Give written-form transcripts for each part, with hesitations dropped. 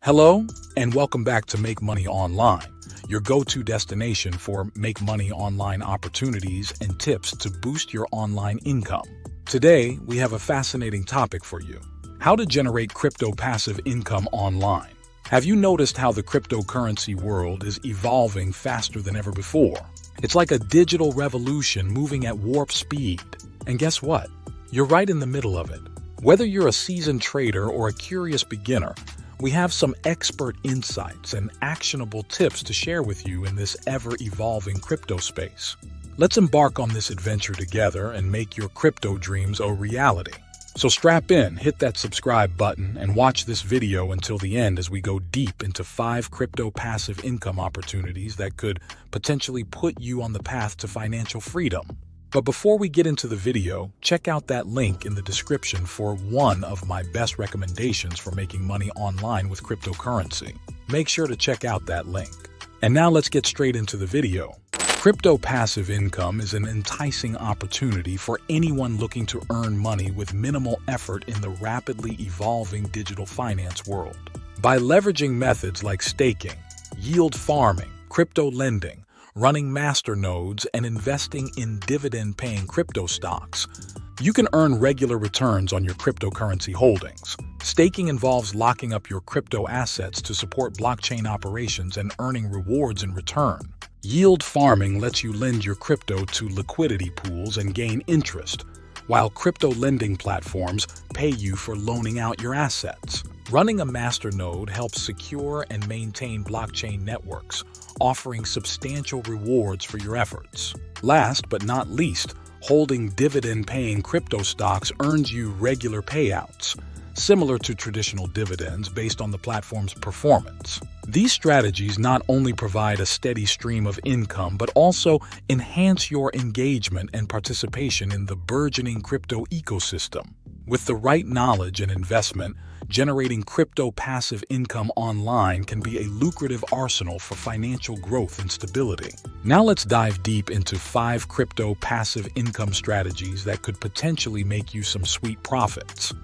Hello, and welcome back to Make Money Online, your go-to destination for make money online opportunities and tips to boost your online income. Today, we have a fascinating topic for you: how to generate crypto passive income online. Have you noticed how the cryptocurrency world is evolving faster than ever before? It's like a digital revolution moving at warp speed. And guess what? You're right in the middle of it. Whether you're a seasoned trader or a curious beginner, we have some expert insights and actionable tips to share with you in this ever-evolving crypto space. Let's embark on this adventure together and make your crypto dreams a reality. So strap in, hit that subscribe button, and watch this video until the end as we go deep into 5 crypto passive income opportunities that could potentially put you on the path to financial freedom. But before we get into the video, check out that link in the description for one of my best recommendations for making money online with cryptocurrency. Make sure to check out that link. And now let's get straight into the video. Crypto passive income is an enticing opportunity for anyone looking to earn money with minimal effort in the rapidly evolving digital finance world. By leveraging methods like staking, yield farming, crypto lending, running masternodes, and investing in dividend-paying crypto stocks, you can earn regular returns on your cryptocurrency holdings. Staking involves locking up your crypto assets to support blockchain operations and earning rewards in return. Yield farming lets you lend your crypto to liquidity pools and gain interest, while crypto lending platforms pay you for loaning out your assets. Running a masternode helps secure and maintain blockchain networks, offering substantial rewards for your efforts. Last but not least, holding dividend-paying crypto stocks earns you regular payouts, similar to traditional dividends based on the platform's performance. These strategies not only provide a steady stream of income, but also enhance your engagement and participation in the burgeoning crypto ecosystem. With the right knowledge and investment, generating crypto passive income online can be a lucrative arsenal for financial growth and stability. Now let's dive deep into 5 crypto passive income strategies that could potentially make you some sweet profits.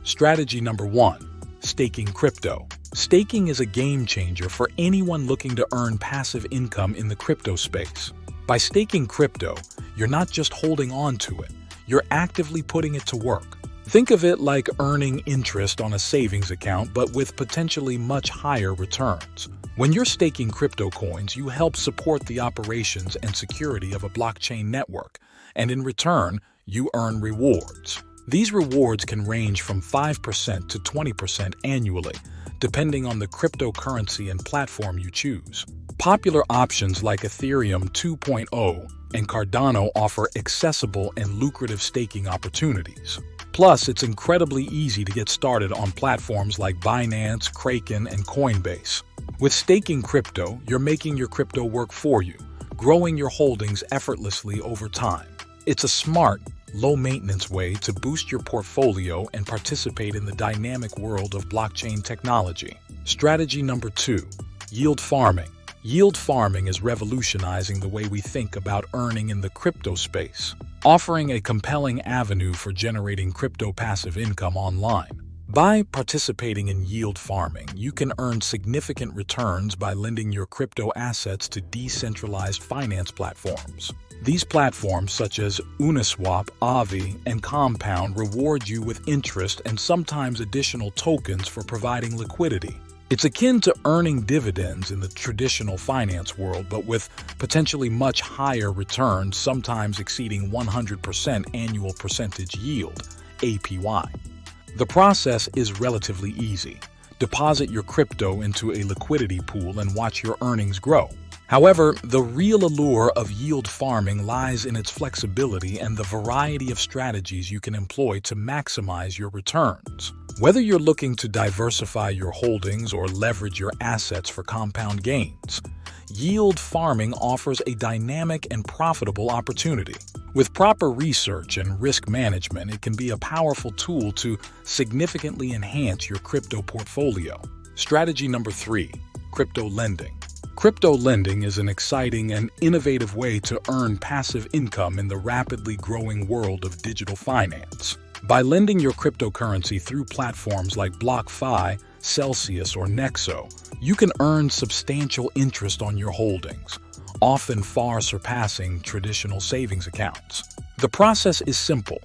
Strategy number 1. Staking crypto. Staking is a game changer for anyone looking to earn passive income in the crypto space. By staking crypto, you're not just holding on to it, you're actively putting it to work. Think of it like earning interest on a savings account, but with potentially much higher returns. When you're staking crypto coins, you help support the operations and security of a blockchain network, and in return, you earn rewards. These rewards can range from 5% to 20% annually, depending on the cryptocurrency and platform you choose. Popular options like Ethereum 2.0 and Cardano offer accessible and lucrative staking opportunities. Plus, it's incredibly easy to get started on platforms like Binance, Kraken, and Coinbase. With staking crypto, you're making your crypto work for you, growing your holdings effortlessly over time. It's a smart, low-maintenance way to boost your portfolio and participate in the dynamic world of blockchain technology. Strategy number 2. Yield farming. Yield farming is revolutionizing the way we think about earning in the crypto space, offering a compelling avenue for generating crypto passive income online. By participating in yield farming, you can earn significant returns by lending your crypto assets to decentralized finance platforms. These platforms, such as Uniswap, Aave, and Compound, reward you with interest and sometimes additional tokens for providing liquidity. It's akin to earning dividends in the traditional finance world, but with potentially much higher returns, sometimes exceeding 100% annual percentage yield, APY. The process is relatively easy. Deposit your crypto into a liquidity pool and watch your earnings grow. However, the real allure of yield farming lies in its flexibility and the variety of strategies you can employ to maximize your returns. Whether you're looking to diversify your holdings or leverage your assets for compound gains, yield farming offers a dynamic and profitable opportunity. With proper research and risk management, it can be a powerful tool to significantly enhance your crypto portfolio. Strategy number 3. Crypto lending. Crypto lending is an exciting and innovative way to earn passive income in the rapidly growing world of digital finance. By lending your cryptocurrency through platforms like BlockFi, Celsius, or Nexo, you can earn substantial interest on your holdings, often far surpassing traditional savings accounts. The process is simple.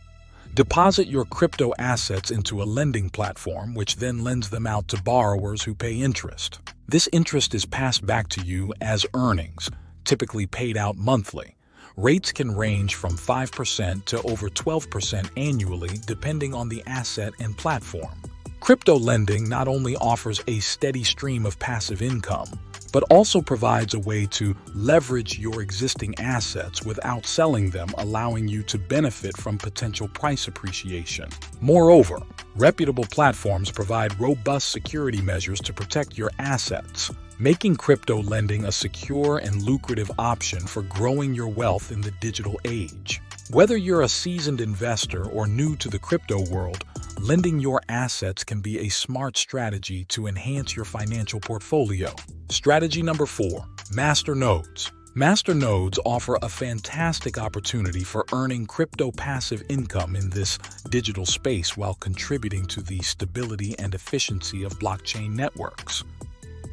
Deposit your crypto assets into a lending platform, which then lends them out to borrowers who pay interest. This interest is passed back to you as earnings, typically paid out monthly. Rates can range from 5% to over 12% annually, depending on the asset and platform. Crypto lending not only offers a steady stream of passive income, but also provides a way to leverage your existing assets without selling them, allowing you to benefit from potential price appreciation. Moreover, reputable platforms provide robust security measures to protect your assets, making crypto lending a secure and lucrative option for growing your wealth in the digital age. Whether you're a seasoned investor or new to the crypto world, lending your assets can be a smart strategy to enhance your financial portfolio. Strategy number 4, master nodes. Master nodes offer a fantastic opportunity for earning crypto passive income in this digital space while contributing to the stability and efficiency of blockchain networks.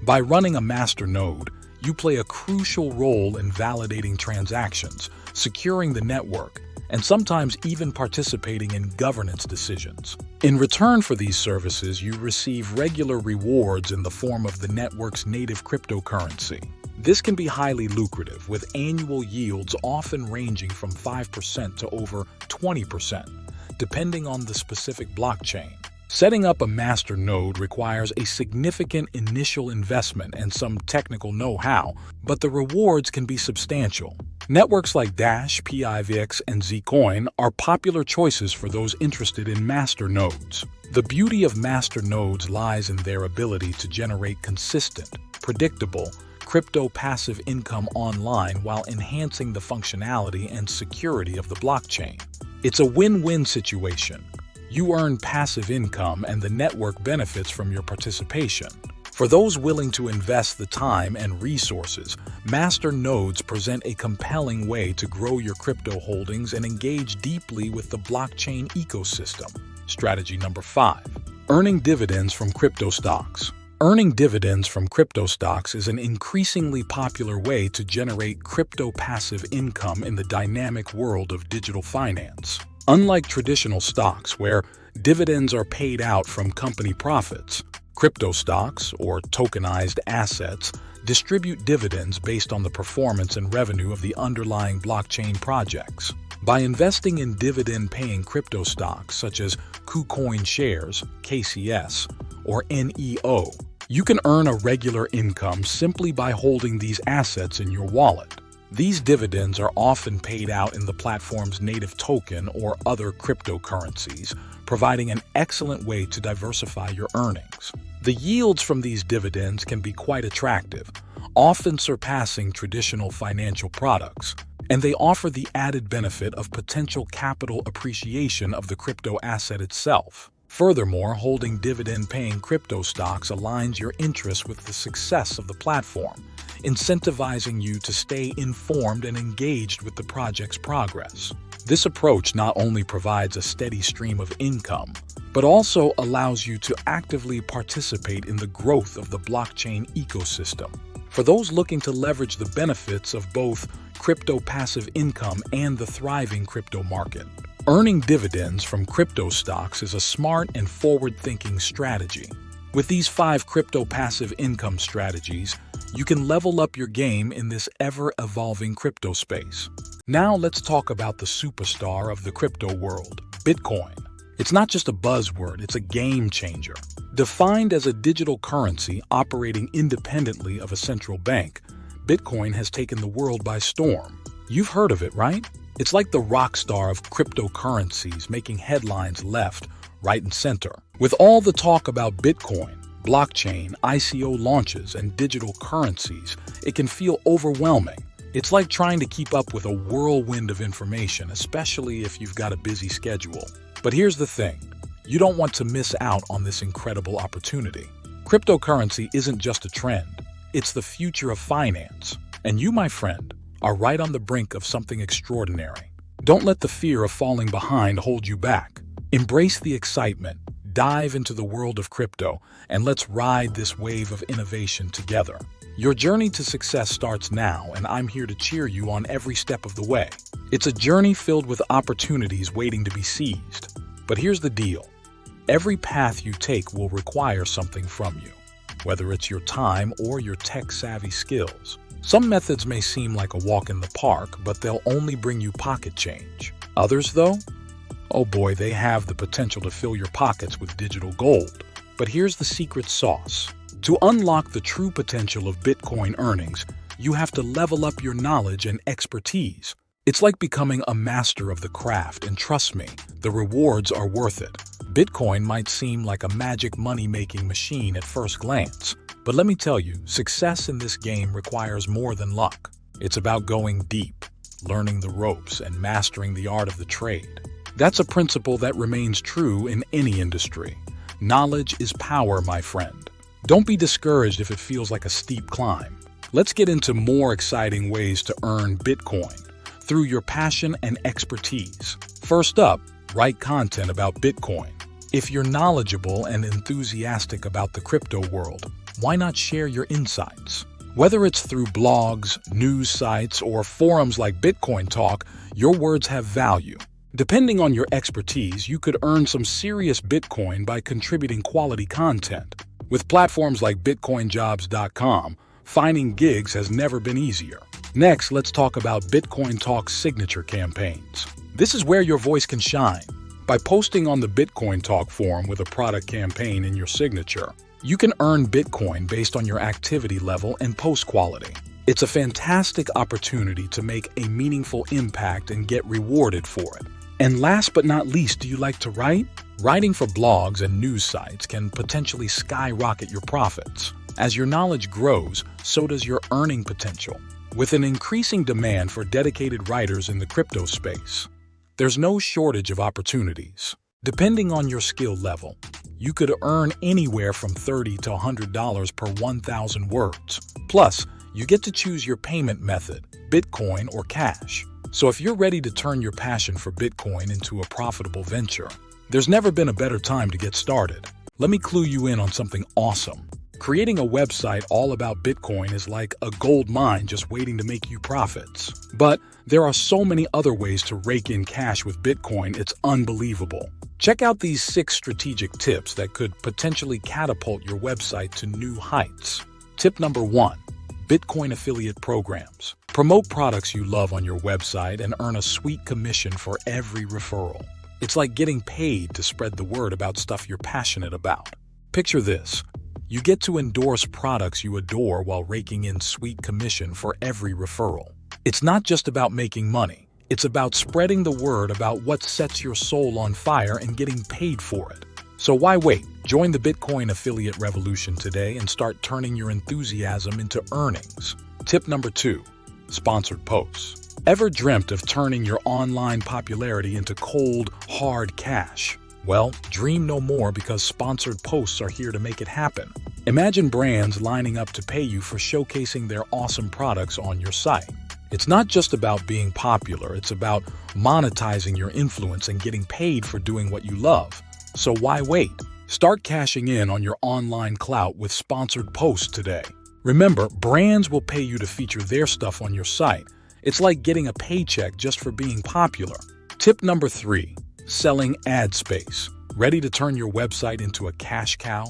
By running a master node, you play a crucial role in validating transactions, securing the network, and sometimes even participating in governance decisions. In return for these services, you receive regular rewards in the form of the network's native cryptocurrency. This can be highly lucrative, with annual yields often ranging from 5% to over 20%, depending on the specific blockchain. Setting up a master node requires a significant initial investment and some technical know-how, but the rewards can be substantial. Networks like Dash, PIVX, and Zcoin are popular choices for those interested in master nodes. The beauty of master nodes lies in their ability to generate consistent, predictable, crypto passive income online while enhancing the functionality and security of the blockchain. It's a win-win situation. You earn passive income and the network benefits from your participation. For those willing to invest the time and resources, master nodes present a compelling way to grow your crypto holdings and engage deeply with the blockchain ecosystem. Strategy number 5, earning dividends from crypto stocks. Earning dividends from crypto stocks is an increasingly popular way to generate crypto passive income in the dynamic world of digital finance. Unlike traditional stocks, where dividends are paid out from company profits, crypto stocks, or tokenized assets, distribute dividends based on the performance and revenue of the underlying blockchain projects. By investing in dividend-paying crypto stocks such as KuCoin shares, KCS, or NEO, you can earn a regular income simply by holding these assets in your wallet. These dividends are often paid out in the platform's native token or other cryptocurrencies, providing an excellent way to diversify your earnings. The yields from these dividends can be quite attractive, often surpassing traditional financial products, and they offer the added benefit of potential capital appreciation of the crypto asset itself. Furthermore, holding dividend-paying crypto stocks aligns your interests with the success of the platform, incentivizing you to stay informed and engaged with the project's progress. This approach not only provides a steady stream of income, but also allows you to actively participate in the growth of the blockchain ecosystem. For those looking to leverage the benefits of both crypto passive income and the thriving crypto market, earning dividends from crypto stocks is a smart and forward-thinking strategy. With these 5 crypto passive income strategies, you can level up your game in this ever-evolving crypto space. Now let's talk about the superstar of the crypto world, Bitcoin. It's not just a buzzword, it's a game changer. Defined as a digital currency operating independently of a central bank, Bitcoin has taken the world by storm. You've heard of it, right? It's like the rock star of cryptocurrencies, making headlines left, right, and center. With all the talk about Bitcoin, blockchain, ICO launches, and digital currencies, it can feel overwhelming. It's like trying to keep up with a whirlwind of information, especially if you've got a busy schedule. But here's the thing, you don't want to miss out on this incredible opportunity. Cryptocurrency isn't just a trend, it's the future of finance. And you, my friend, are right on the brink of something extraordinary. Don't let the fear of falling behind hold you back. Embrace the excitement, Dive into the world of crypto and let's ride this wave of innovation together. Your journey to success starts now, and I'm here to cheer you on every step of the way. It's a journey filled with opportunities waiting to be seized. But here's the deal. Every path you take will require something from you, whether it's your time or your tech-savvy skills. Some methods may seem like a walk in the park, but they'll only bring you pocket change. Others, though? Oh boy, they have the potential to fill your pockets with digital gold. But here's the secret sauce. To unlock the true potential of Bitcoin earnings, you have to level up your knowledge and expertise. It's like becoming a master of the craft, and trust me, the rewards are worth it. Bitcoin might seem like a magic money-making machine at first glance, but let me tell you, success in this game requires more than luck. It's about going deep, learning the ropes, and mastering the art of the trade. That's a principle that remains true in any industry. Knowledge is power, my friend. Don't be discouraged if it feels like a steep climb. Let's get into more exciting ways to earn Bitcoin through your passion and expertise. First up, write content about Bitcoin. If you're knowledgeable and enthusiastic about the crypto world, why not share your insights? Whether it's through blogs, news sites, or forums like Bitcoin Talk, your words have value. Depending on your expertise, you could earn some serious Bitcoin by contributing quality content. With platforms like bitcoinjobs.com, finding gigs has never been easier. Next, let's talk about Bitcoin Talk's signature campaigns. This is where your voice can shine. By posting on the Bitcoin Talk forum with a product campaign in your signature, you can earn Bitcoin based on your activity level and post quality. It's a fantastic opportunity to make a meaningful impact and get rewarded for it. And last but not least, do you like to write? Writing for blogs and news sites can potentially skyrocket your profits. As your knowledge grows, so does your earning potential. With an increasing demand for dedicated writers in the crypto space, there's no shortage of opportunities. Depending on your skill level, you could earn anywhere from $30 to $100 per 1,000 words. Plus, you get to choose your payment method, Bitcoin or cash. So if you're ready to turn your passion for Bitcoin into a profitable venture, there's never been a better time to get started. Let me clue you in on something awesome. Creating a website all about Bitcoin is like a gold mine just waiting to make you profits. But there are so many other ways to rake in cash with Bitcoin, it's unbelievable. Check out these 6 strategic tips that could potentially catapult your website to new heights. Tip number 1. Bitcoin affiliate programs. Promote products you love on your website and earn a sweet commission for every referral. It's like getting paid to spread the word about stuff you're passionate about. Picture this. You get to endorse products you adore while raking in sweet commission for every referral. It's not just about making money. It's about spreading the word about what sets your soul on fire and getting paid for it. So why wait? Join the Bitcoin affiliate revolution today and start turning your enthusiasm into earnings. Tip number 2. Sponsored posts. Ever dreamt of turning your online popularity into cold, hard cash? Well, dream no more, because sponsored posts are here to make it happen. Imagine brands lining up to pay you for showcasing their awesome products on your site. It's not just about being popular, it's about monetizing your influence and getting paid for doing what you love. So why wait? Start cashing in on your online clout with sponsored posts today. Remember, brands will pay you to feature their stuff on your site. It's like getting a paycheck just for being popular. Tip number 3. Selling ad space. Ready to turn your website into a cash cow?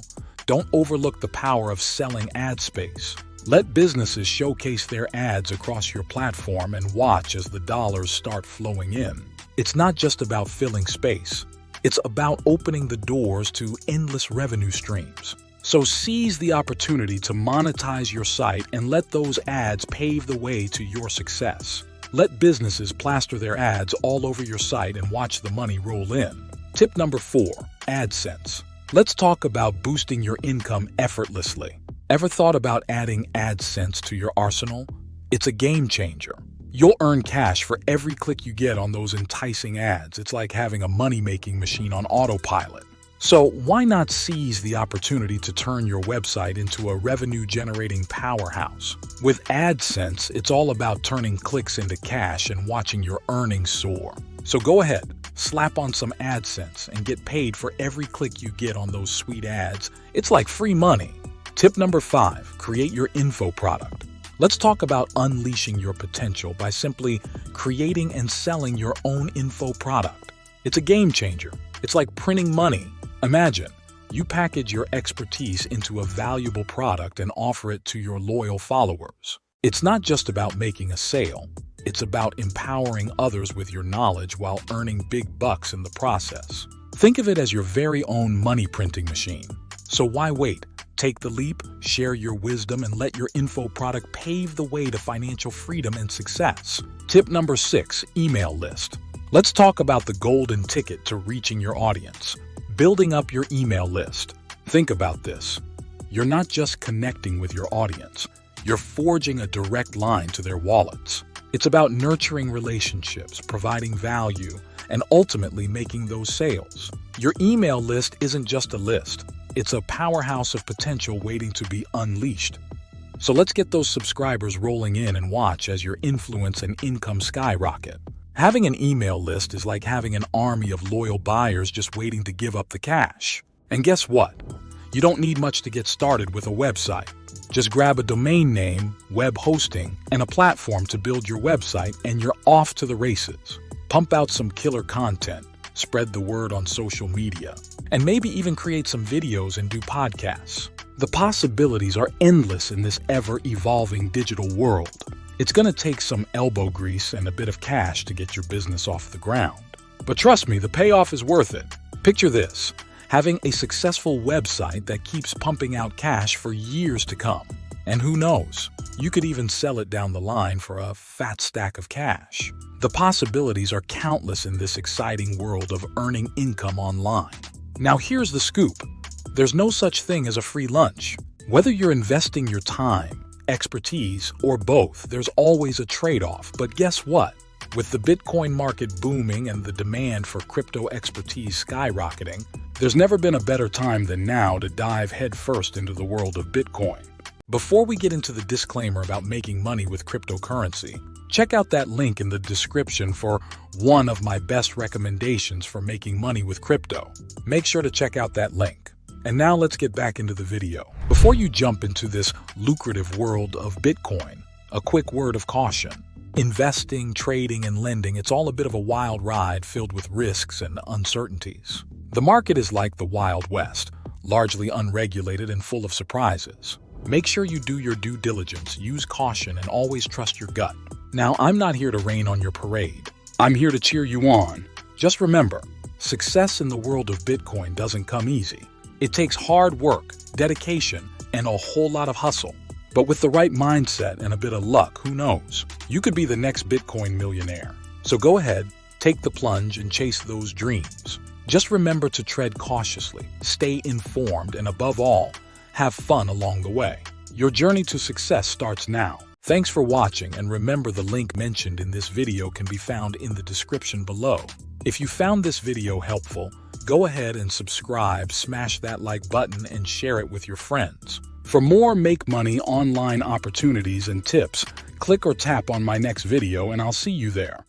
Don't overlook the power of selling ad space. Let businesses showcase their ads across your platform and watch as the dollars start flowing in. It's not just about filling space. It's about opening the doors to endless revenue streams. So seize the opportunity to monetize your site and let those ads pave the way to your success. Let businesses plaster their ads all over your site and watch the money roll in. Tip number 4. AdSense. Let's talk about boosting your income effortlessly. Ever thought about adding AdSense to your arsenal? It's a game changer. You'll earn cash for every click you get on those enticing ads. It's like having a money-making machine on autopilot. So why not seize the opportunity to turn your website into a revenue-generating powerhouse? With AdSense, it's all about turning clicks into cash and watching your earnings soar. So go ahead, slap on some AdSense and get paid for every click you get on those sweet ads. It's like free money. Tip number 5, create your info product. Let's talk about unleashing your potential by simply creating and selling your own info product. It's a game changer. It's like printing money. Imagine, you package your expertise into a valuable product and offer it to your loyal followers. It's not just about making a sale. It's about empowering others with your knowledge while earning big bucks in the process. Think of it as your very own money printing machine. So why wait? Take the leap, share your wisdom, and let your info product pave the way to financial freedom and success. Tip number 6, email list. Let's talk about the golden ticket to reaching your audience. Building up your email list. Think about this. You're not just connecting with your audience. You're forging a direct line to their wallets. It's about nurturing relationships, providing value, and ultimately making those sales. Your email list isn't just a list. It's a powerhouse of potential waiting to be unleashed. So let's get those subscribers rolling in and watch as your influence and income skyrocket. Having an email list is like having an army of loyal buyers just waiting to give up the cash. And guess what? You don't need much to get started with a website. Just grab a domain name, web hosting, and a platform to build your website, and you're off to the races. Pump out some killer content, spread the word on social media, and maybe even create some videos and do podcasts. The possibilities are endless in this ever-evolving digital world. It's going to take some elbow grease and a bit of cash to get your business off the ground. But trust me, the payoff is worth it. Picture this, having a successful website that keeps pumping out cash for years to come. And who knows, you could even sell it down the line for a fat stack of cash. The possibilities are countless in this exciting world of earning income online. Now here's the scoop. There's no such thing as a free lunch. Whether you're investing your time, expertise, or both, there's always a trade-off. But guess what? With the Bitcoin market booming and the demand for crypto expertise skyrocketing, there's never been a better time than now to dive headfirst into the world of Bitcoin. Before we get into the disclaimer about making money with cryptocurrency, check out that link in the description for one of my best recommendations for making money with crypto. Make sure to check out that link. And now let's get back into the video. Before you jump into this lucrative world of Bitcoin, a quick word of caution. Investing, trading, and lending, it's all a bit of a wild ride filled with risks and uncertainties. The market is like the Wild West, largely unregulated and full of surprises. Make sure you do your due diligence, use caution, and always trust your gut. Now, I'm not here to rain on your parade. I'm here to cheer you on. Just remember, success in the world of Bitcoin doesn't come easy. It takes hard work, dedication, and a whole lot of hustle. But with the right mindset and a bit of luck, who knows? You could be the next Bitcoin millionaire. So go ahead, take the plunge, and chase those dreams. Just remember to tread cautiously, stay informed, and above all, have fun along the way. Your journey to success starts now. Thanks for watching, and remember the link mentioned in this video can be found in the description below. If you found this video helpful, go ahead and subscribe, smash that like button, and share it with your friends. For more Make Money online opportunities and tips, click or tap on my next video and I'll see you there.